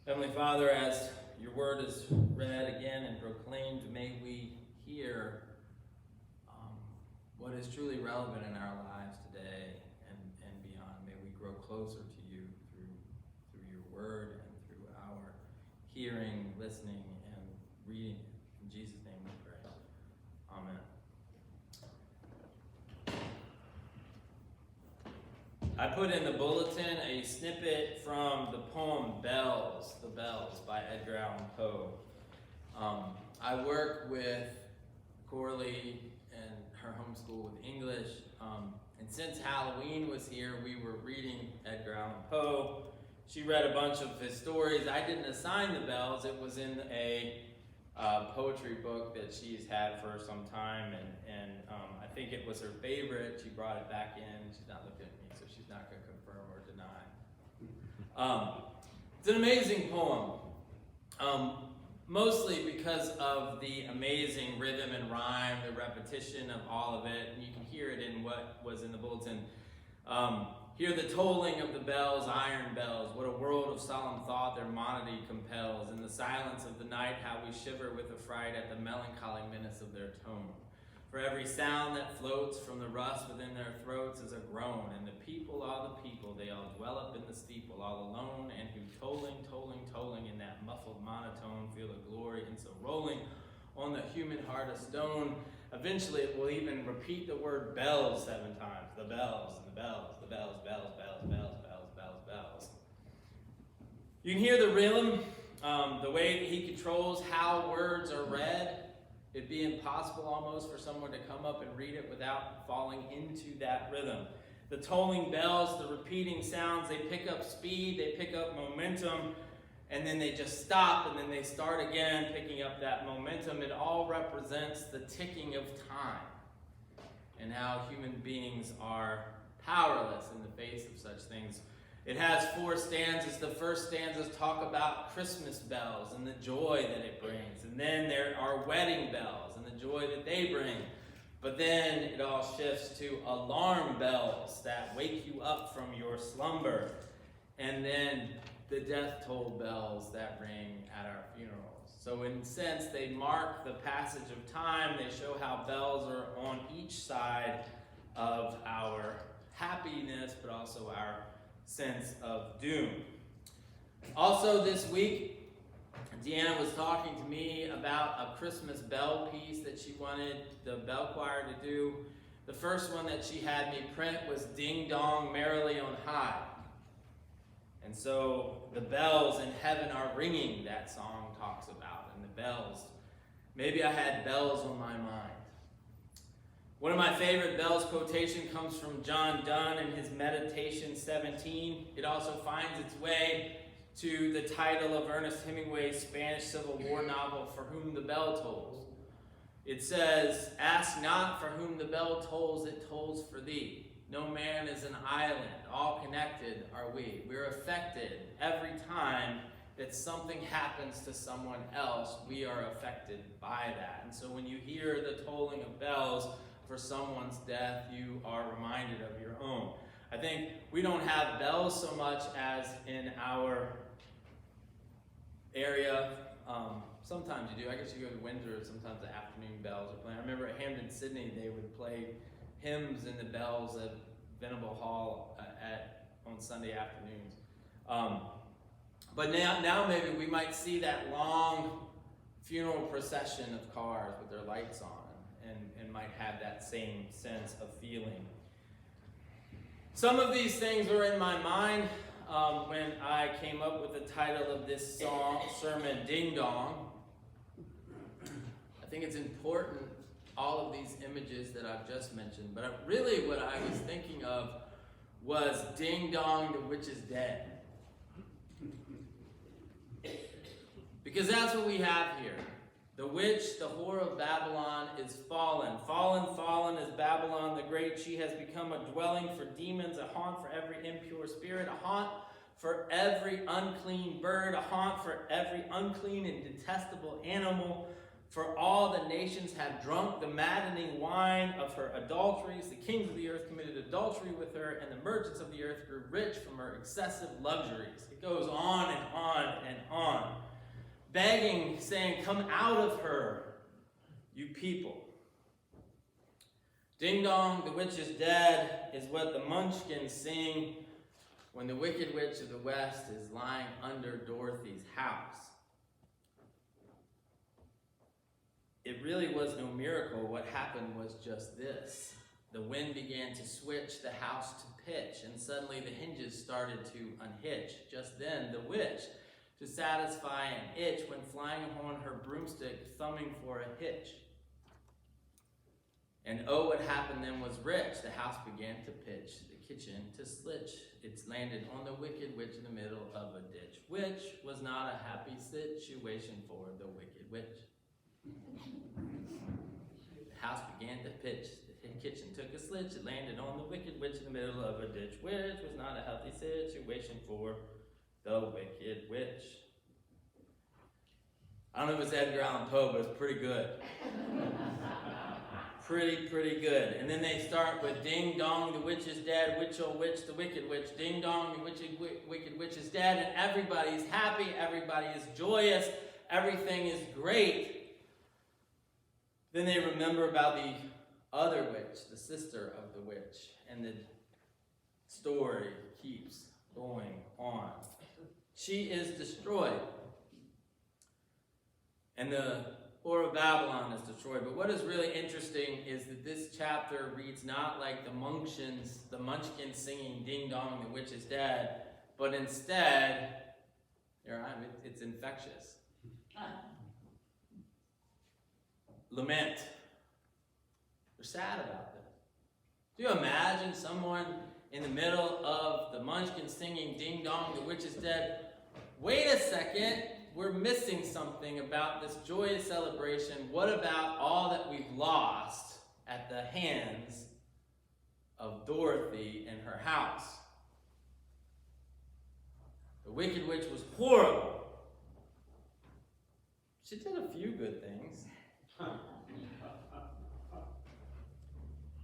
Heavenly Father, as your word is read again and proclaimed, may we hear what is truly relevant in our lives today and beyond. May we grow closer to you through your word and through our hearing, listening, and reading. In Jesus' name we pray. Amen. I put in the bulletin a snippet from the poem Bells, The Bells by Edgar Allan Poe. I work with Corley and her homeschool with English, and since Halloween was here, we were reading Edgar Allan Poe. She read a bunch of his stories. I didn't assign the bells. It was in a poetry book that she's had for some time, and I think it was her favorite. She brought it back in. She's not looking at me, so she's not going to confirm or deny. It's an amazing poem, mostly because of the amazing rhythm and rhyme, the repetition of all of it, and you can hear it in what was in the bulletin. Hear the tolling of the bells, iron bells, what a world of solemn thought their monody compels. In the silence of the night, how we shiver with affright at the melancholy menace of their tone. For every sound that floats from the rust within their throats is a groan, and the people, all the people, they all dwell up in the steeple, all alone, and who tolling, tolling, tolling in that muffled monotone feel the glory in so rolling on the human heart of stone. Eventually it will even repeat the word bells 7 times. The bells and the bells, the bells, bells, bells, bells, bells, bells, bells. You can hear the rhythm, the way that he controls how words are read. It'd be impossible almost for someone to come up and read it without falling into that rhythm. The tolling bells, the repeating sounds, they pick up speed, they pick up momentum, and then they just stop, and then they start again, picking up that momentum. It all represents the ticking of time and how human beings are powerless in the face of such things. It has 4 stanzas. The first stanzas talk about Christmas bells and the joy that it brings. And then there are wedding bells and the joy that they bring. But then it all shifts to alarm bells that wake you up from your slumber. And then the death toll bells that ring at our funerals. So in a sense, they mark the passage of time. They show how bells are on each side of our happiness, but also our sense of doom. Also this week, Deanna was talking to me about a Christmas bell piece that she wanted the bell choir to do. The first one that she had me print was Ding Dong Merrily on High. And so the bells in heaven are ringing, that song talks about, and the bells. Maybe I had bells on my mind. One of my favorite bells quotation comes from John Donne in his Meditation 17. It also finds its way to the title of Ernest Hemingway's Spanish Civil War novel, For Whom the Bell Tolls. It says, "Ask not for whom the bell tolls, it tolls for thee. No man is an island, all connected are we." We're affected every time that something happens to someone else. We are affected by that. And so when you hear the tolling of bells for someone's death, you are reminded of your own. I think we don't have bells so much as in our area. Sometimes you do. I guess you go to Windsor, sometimes the afternoon bells are playing. I remember at Hamden, Sydney, they would play hymns in the bells at Venable Hall on Sunday afternoons. But now maybe we might see that long funeral procession of cars with their lights on and might have that same sense of feeling. Some of these things were in my mind when I came up with the title of this sermon, Ding Dong. I think it's important, all of these images that I've just mentioned, but really what I was thinking of was Ding Dong, the witch is dead. Because that's what we have here. The witch, the whore of Babylon, is fallen. Fallen, fallen is Babylon the Great. She has become a dwelling for demons, a haunt for every impure spirit, a haunt for every unclean bird, a haunt for every unclean and detestable animal. For all the nations have drunk the maddening wine of her adulteries. The kings of the earth committed adultery with her, and the merchants of the earth grew rich from her excessive luxuries. It goes on and on and on. Begging, saying, come out of her, you people. Ding dong, the witch is dead, is what the munchkins sing when the wicked witch of the west is lying under Dorothy's house. It really was no miracle. What happened was just this. The wind began to switch the house to pitch, and suddenly the hinges started to unhitch. Just then, the witch, to satisfy an itch, went flying on her broomstick, thumbing for a hitch. And oh, what happened then was rich. The house began to pitch, the kitchen to slitch. It's landed on the wicked witch in the middle of a ditch, which was not a happy situation for the wicked witch. The house began to pitch. The kitchen took a slitch. It landed on the wicked witch in the middle of a ditch, which was not a healthy situation for the wicked witch. I don't know if it's Edgar Allan Poe, but it's pretty good. Pretty good. And then they start with ding dong, the witch is dead, witch oh witch, the wicked witch, ding dong, the wicked witch is dead, and everybody's happy, everybody is joyous, everything is great. Then they remember about the other witch, the sister of the witch, and the story keeps going on. She is destroyed, and the Whore of Babylon is destroyed. But what is really interesting is that this chapter reads not like the munchkins singing ding dong, the witch is dead, but instead, it's infectious. Lament. They're sad about this. Do you imagine someone in the middle of the munchkins singing ding dong, the witch is dead? Wait a second, we're missing something about this joyous celebration. What about all that we've lost at the hands of Dorothy and her house? The wicked witch was horrible. She did a few good things.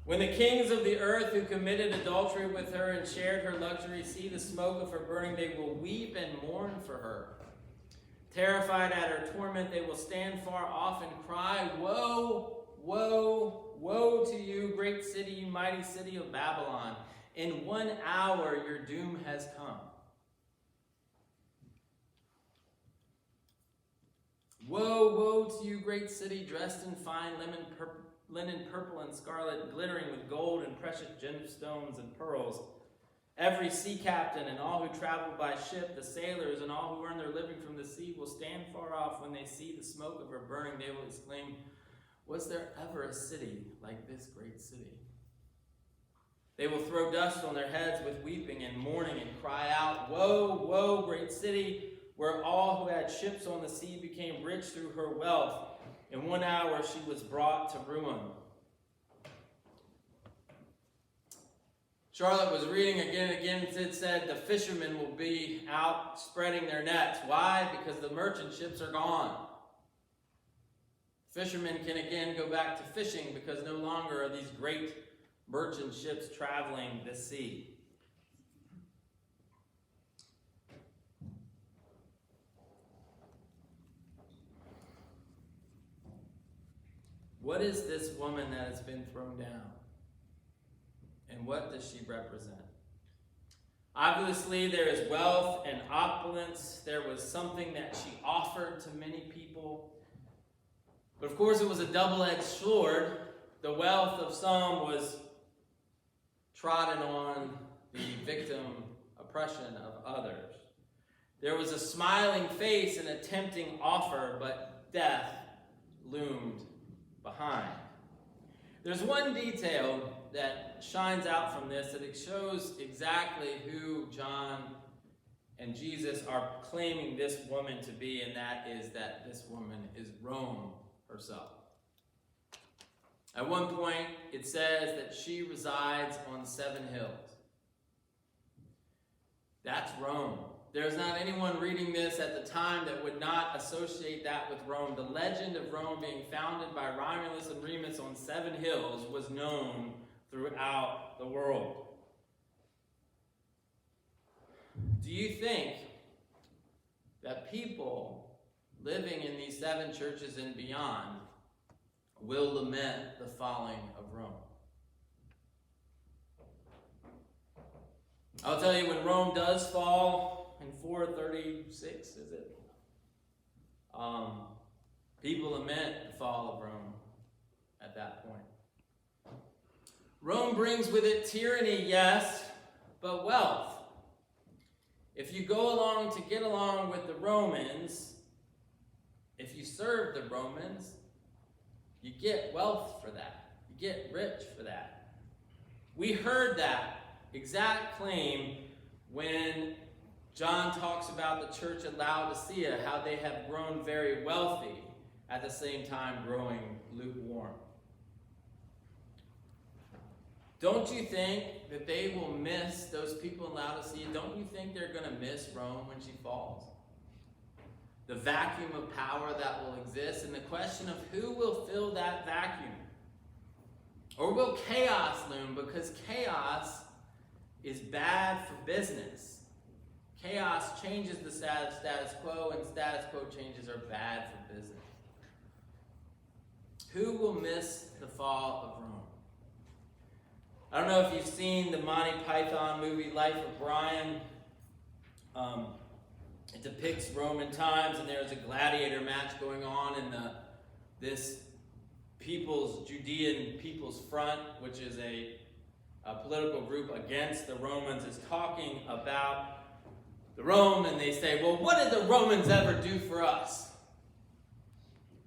When the kings of the earth who committed adultery with her and shared her luxury see the smoke of her burning, they will weep and mourn for her. Terrified at her torment, they will stand far off and cry, woe, woe, woe to you, great city, you mighty city of Babylon. In 1 hour your doom has come. Woe, woe to you, great city, dressed in fine linen, purple and scarlet, glittering with gold and precious gemstones and pearls. Every sea captain and all who travel by ship, the sailors and all who earn their living from the sea will stand far off when they see the smoke of her burning. They will exclaim, was there ever a city like this great city? They will throw dust on their heads with weeping and mourning and cry out, woe, woe, great city, where all who had ships on the sea became rich through her wealth. In 1 hour she was brought to ruin. Charlotte was reading again and again. It said the fishermen will be out spreading their nets. Why? Because the merchant ships are gone. Fishermen can again go back to fishing because no longer are these great merchant ships traveling the sea. What is this woman that has been thrown down? And what does she represent? Obviously, there is wealth and opulence. There was something that she offered to many people. But of course, it was a double-edged sword. The wealth of some was trodden on the victim oppression of others. There was a smiling face and a tempting offer, but death loomed behind. There's one detail that shines out from this that it shows exactly who John and Jesus are claiming this woman to be, and that is that this woman is Rome herself. At one point, it says that she resides on 7 hills. That's Rome. There's not anyone reading this at the time that would not associate that with Rome. The legend of Rome being founded by Romulus and Remus on 7 hills was known throughout the world. Do you think that people living in these 7 churches and beyond will lament the falling of Rome? I'll tell you, when Rome does fall in 436, is it? People lament the fall of Rome at that point. Rome brings with it tyranny, yes, but wealth. If you go along to get along with the Romans, if you serve the Romans, you get wealth for that. You get rich for that. We heard that exact claim when John talks about the church at Laodicea, how they have grown very wealthy, at the same time growing lukewarm. Don't you think that they will miss those people in Laodicea? Don't you think they're going to miss Rome when she falls? The vacuum of power that will exist, and the question of who will fill that vacuum. Or will chaos loom? Because chaos is bad for business. Chaos changes the status quo, and status quo changes are bad for business. Who will miss the fall of Rome? I don't know if you've seen the Monty Python movie Life of Brian. It depicts Roman times, and there's a gladiator match going on in this Judean People's Front, which is a political group against the Romans, is talking about the Rome, and they say, well, what did the Romans ever do for us?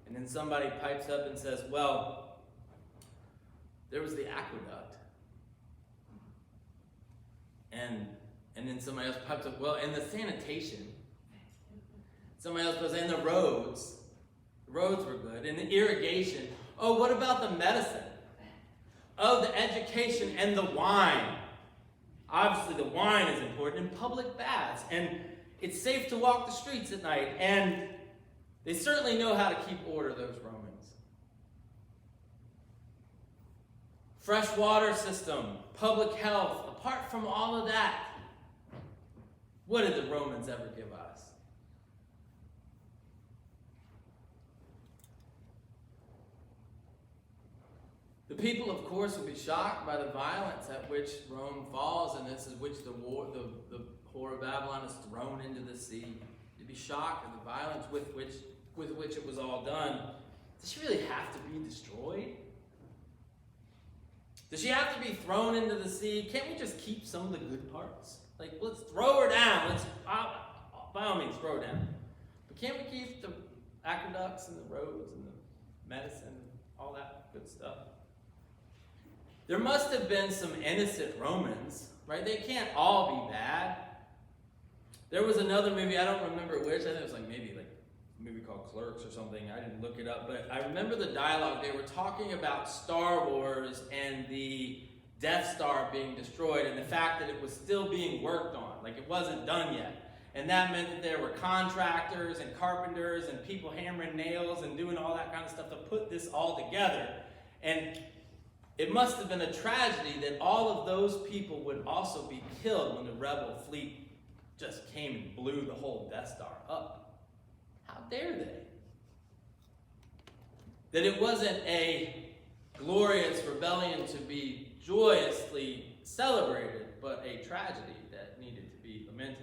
And then somebody pipes up and says, well, there was the aqueduct. And then somebody else pipes up, well, and the sanitation. Somebody else goes, and the roads. The roads were good. And the irrigation. Oh, what about the medicine? Oh, the education and the wine. Obviously, the wine is important. And public baths. And it's safe to walk the streets at night. And they certainly know how to keep order, those Romans. Fresh water system, public health. Apart from all of that, what did the Romans ever give us? The people, of course, will be shocked by the violence at which Rome falls, and this is which the whore of Babylon is thrown into the sea. You'd be shocked at the violence with which it was all done. Does she really have to be destroyed? Does she have to be thrown into the sea? Can't we just keep some of the good parts? Like, let's throw her down. Let's, by all means, throw her down. But can't we keep the aqueducts and the roads and the medicine and all that good stuff? There must have been some innocent Romans, right? They can't all be bad. There was another movie, I don't remember which. I think it was maybe a movie called Clerks or something. I didn't look it up, but I remember the dialogue. They were talking about Star Wars and the Death Star being destroyed and the fact that it was still being worked on, like it wasn't done yet. And that meant that there were contractors and carpenters and people hammering nails and doing all that kind of stuff to put this all together. And it must have been a tragedy that all of those people would also be killed when the rebel fleet just came and blew the whole Death Star up. How dare they? That it wasn't a glorious rebellion to be joyously celebrated, but a tragedy that needed to be lamented.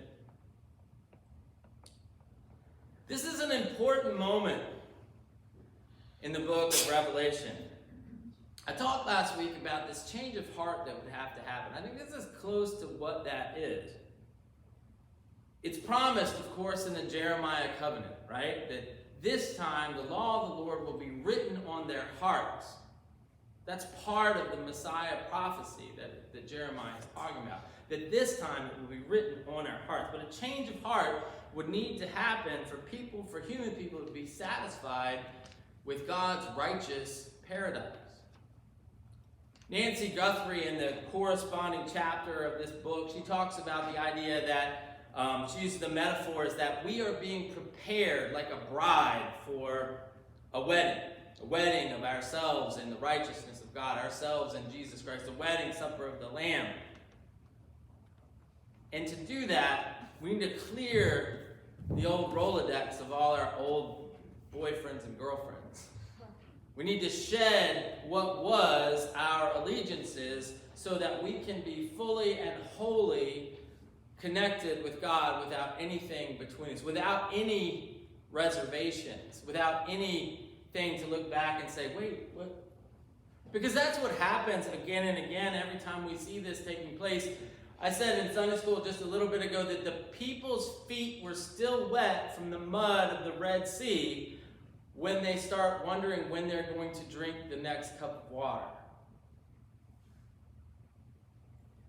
This is an important moment in the book of Revelation. I talked last week about this change of heart that would have to happen. I think this is close to what that is. It's promised, of course, in the Jeremiah covenant, right? That this time the law of the Lord will be written on their hearts. That's part of the Messiah prophecy that Jeremiah is talking about. That this time it will be written on our hearts. But a change of heart would need to happen for human people to be satisfied with God's righteous paradise. Nancy Guthrie, in the corresponding chapter of this book, she talks about the idea that she uses the metaphors that we are being prepared like a bride for a wedding of ourselves in the righteousness of God, ourselves in Jesus Christ, the wedding supper of the Lamb. And to do that, we need to clear the old Rolodex of all our old boyfriends and girlfriends. We need to shed what was our allegiances so that we can be fully and wholly connected with God without anything between us, without any reservations, without anything to look back and say, wait, what? Because that's what happens again and again every time we see this taking place. I said in Sunday school just a little bit ago that the people's feet were still wet from the mud of the Red Sea when they start wondering when they're going to drink the next cup of water.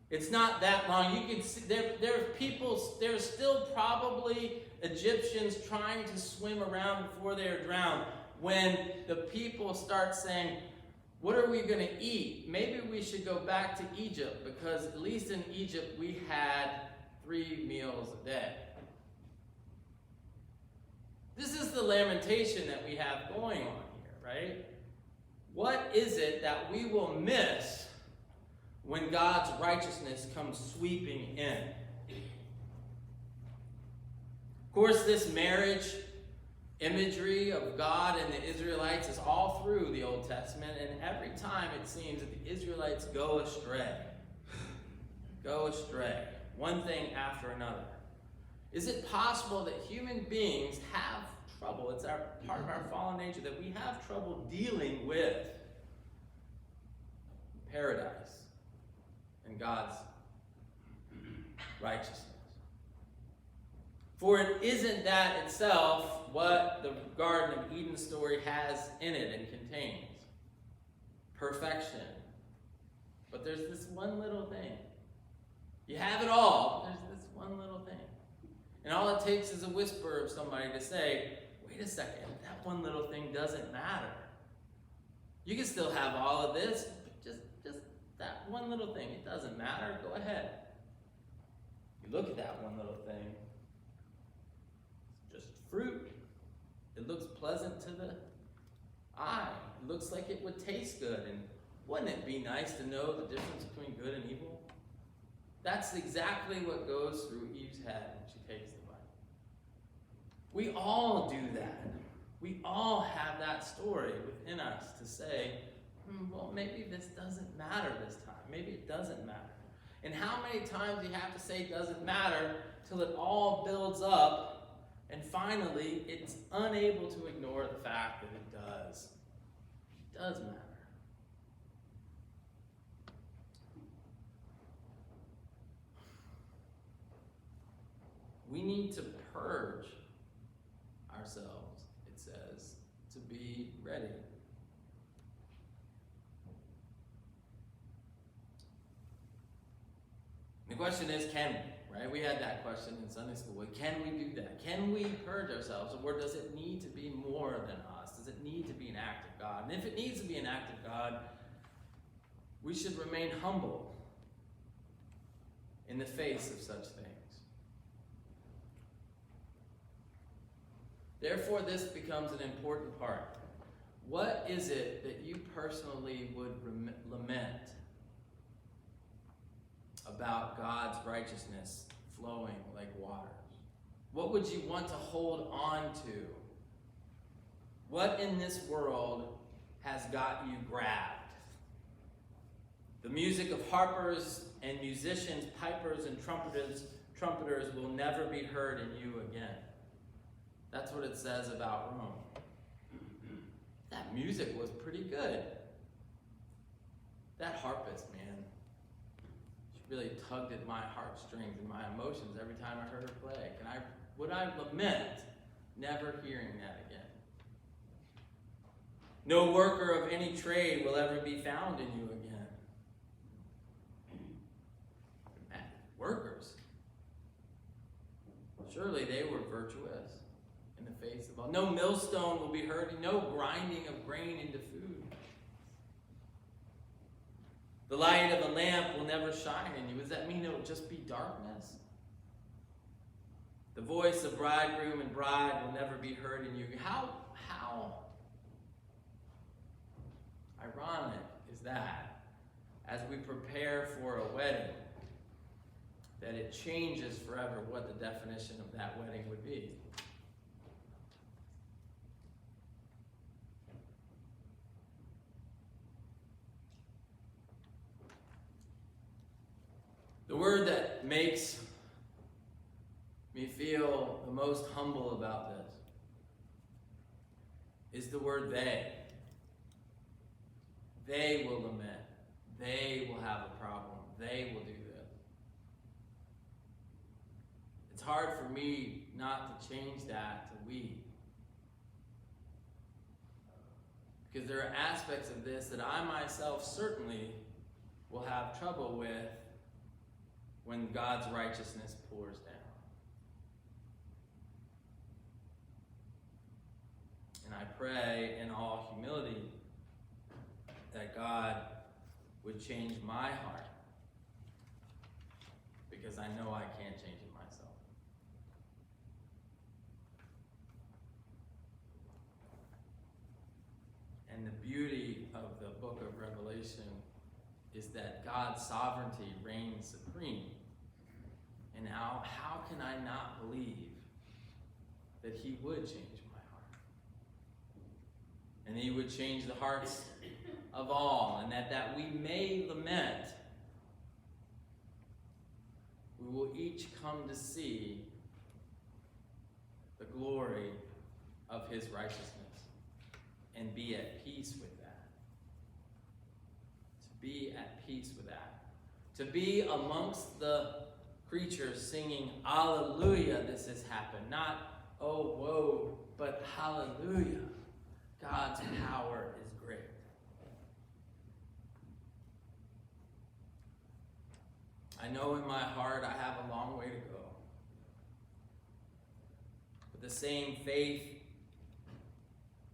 It's not that long. You can see there are people, there's still probably Egyptians trying to swim around before they are drowned. When the people start saying, what are we going to eat? Maybe we should go back to Egypt, because at least in Egypt we had 3 meals a day. This is the lamentation that we have going on here, right? What is it that we will miss when God's righteousness comes sweeping in? Of course, this marriage imagery of God and the Israelites is all through the Old Testament, and every time it seems that the Israelites go astray. Go astray. One thing after another. Is it possible that human beings have trouble? It's part of our fallen nature that we have trouble dealing with paradise and God's righteousness. For it isn't that itself what the Garden of Eden story has in it and contains. Perfection. But there's this one little thing. You have it all, but there's this one little thing. And all it takes is a whisper of somebody to say, wait a second, that one little thing doesn't matter. You can still have all of this, but just that one little thing, it doesn't matter, go ahead. You look at that one little thing, it's just fruit. It looks pleasant to the eye. It looks like it would taste good. And wouldn't it be nice to know the difference between good and evil? That's exactly what goes through Eve's head when she takes the bite. We all do that. We all have that story within us to say, well, maybe this doesn't matter this time. Maybe it doesn't matter. And how many times do you have to say it doesn't matter till it all builds up and finally it's unable to ignore the fact that it does. It does matter. We need to purge ourselves, it says, to be ready. The question is, can we? Right? We had that question in Sunday school. Well, can we do that? Can we purge ourselves? Or does it need to be more than us? Does it need to be an act of God? And if it needs to be an act of God, we should remain humble in the face of such things. Therefore, this becomes an important part. What is it that you personally would lament about God's righteousness flowing like waters? What would you want to hold on to? What in this world has got you grabbed? The music of harpers and musicians, pipers and trumpeters will never be heard in you again. That's what it says about Rome. That music was pretty good. That harpist, man, she really tugged at my heartstrings and my emotions every time I heard her play. Would I lament never hearing that again? No worker of any trade will ever be found in you again. Man, workers. Surely they were virtuous. In the face of all. No millstone will be heard, no grinding of grain into food. The light of a lamp will never shine in you. Does that mean it will just be darkness? The voice of bridegroom and bride will never be heard in you. How ironic is that, as we prepare for a wedding, that it changes forever what the definition of that wedding would be. The word that makes me feel the most humble about this is the word they. They will lament. They will have a problem. They will do this. It's hard for me not to change that to we. Because there are aspects of this that I myself certainly will have trouble with when God's righteousness pours down. And I pray in all humility that God would change my heart, because I know I can't change it myself. And the beauty of the book of Revelation is that God's sovereignty reigns supreme. And how can I not believe that he would change my heart? And he would change the hearts of all, and that we may lament, we will each come to see the glory of his righteousness and be at peace with that. To be at peace with that. To be amongst the creatures singing, Alleluia, this has happened. Not, oh, woe, but hallelujah. God's power is great. I know in my heart I have a long way to go. But the same faith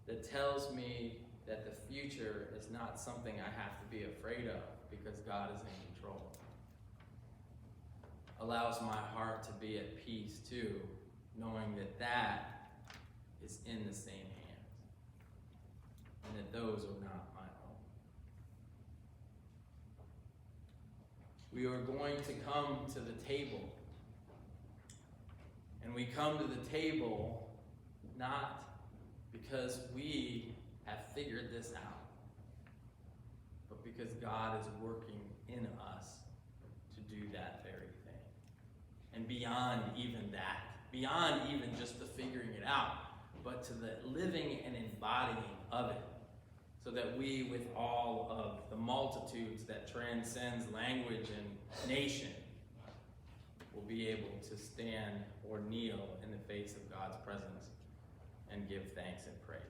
that tells me that the future is not something I have to be afraid of because God is in control, allows my heart to be at peace too, knowing that that is in the same hands and that those are not my own. We are going to come to the table. And we come to the table not because we have figured this out, but because God is working in us to do that very thing. And beyond even that, beyond even just the figuring it out, but to the living and embodying of it, so that we, with all of the multitudes that transcends language and nation, will be able to stand or kneel in the face of God's presence and give thanks and praise.